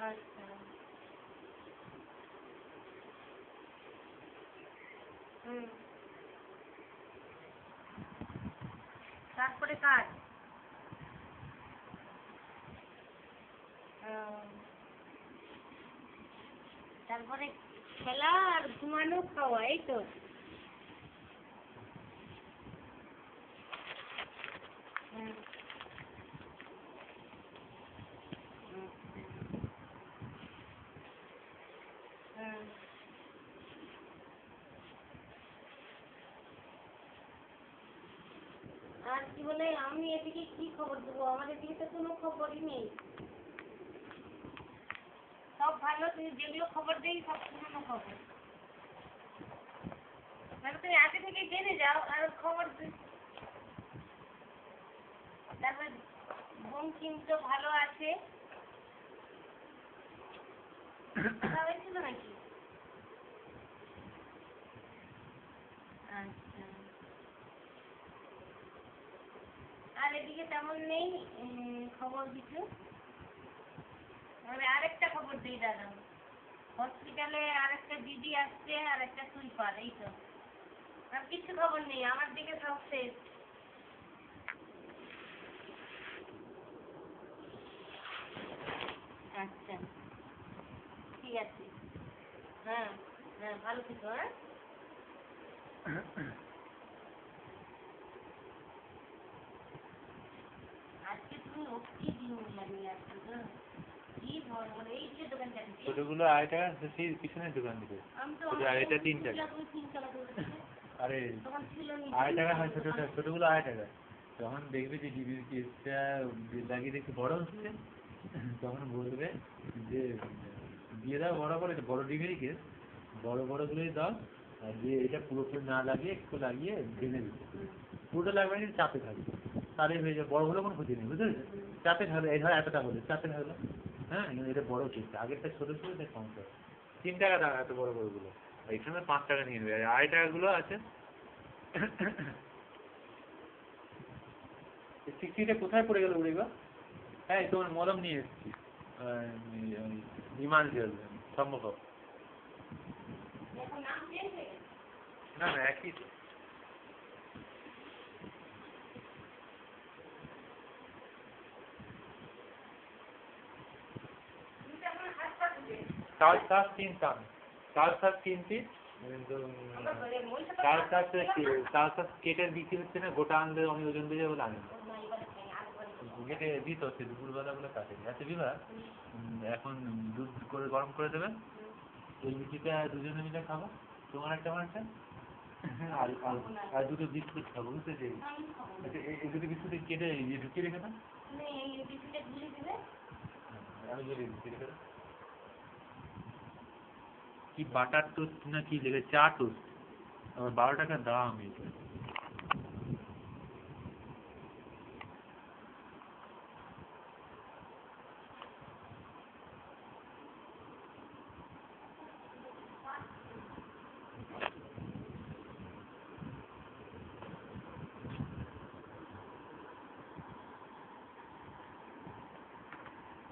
আচ্ছা তারপরে কাজ তারপরে খেলা আর ঘুমানো খাওয়া এই তো আর কি বলে আমি এদিকে কি খবর দেবো আমার এদিকে তো কোনো খবরই নেই সব ভালো তুমি যেগুলো খবর দেই সব পুরনো খবর তুমি আগে থেকে জেনে যাও আর খবর তারপর বঙ্কিম তো ভালো আছে কথা হয়েছিল নাকি আচ্ছা আর এদিকে তেমন নেই খবর কিছু মানে আরেকটা খবর দিই দাদা হসপিটালে আরেকটা দিদি আসছে আর একটা সুইপার এই তো আর কিছু খবর নেই আমার দিকে সব শেষ আচ্ছা ঠিক আছে হ্যাঁ হ্যাঁ ভালো থেকো হ্যাঁ আজকে তুমি ওকে দিন লাগিয়ে আসছো হ্যাঁ ছোটগুলো 2.5 টাকা সেই পিছনের দোকান দিকে আর এটা 3 টাকা আরে 2.5 টাকা হয় ছোটগুলো 2.5 টাকা তখন দেখবে যে ডিবির কেসটা লাগিয়ে দেখতে বড় হচ্ছে তখন বলবে যে দিয়ে দাও বড় করে বড় ডিবির কেস বড় বড়গুলোই দাও আর যে এটা পুরোপুরি না লাগিয়ে একটু লাগিয়ে ভেঙে দিচ্ছে পুরোটা লাগবে না চাপে থাকবে তাহলে হয়ে যাবে বড়গুলো কোনো ক্ষতি নেই বুঝতে পেরেছো চাপে থাকলে এই ধর এতটা বলে চাপে থাকলো হ্যাঁ এটা বড় কেস আগেরটা ছোট ছিল এটা সমস্যা 3 টাকা দাম এত বড় বড়গুলো এখানে 5 টাকা নিয়ে নেবে আর 2.5 টাকাগুলো আছে সিক্সটিটা কোথায় পড়ে গেল উড়িবা হ্যাঁ তোমার মলম নিয়ে এসেছি বিমান জল সম্ভব না না একই চাল শাক কিনতাম চাল শাক কিনছি কিন্তু চাল শাক কেটে বিক্রি হচ্ছে না গোটা আনলে অনেক ওজন দিয়ে যাবে আনে কেটে দিত হচ্ছে দুপুরবেলা বলে কাটে আচ্ছা বিভা এখন দুধ করে গরম করে দেবে এই লুচিটা দুজনে মিলে খাবো তোমার একটা আমার একটা আর দুটো বিস্কুট খাবো বুঝতে চাই এই দুটো বিস্কুট কেটে ঢুকিয়ে রেখে না আমি যদি ঢুকিয়ে রেখে কি বাটার টোস্ট না কি লেগে চা টোস্ট আবার 12 টাকা দাম এটা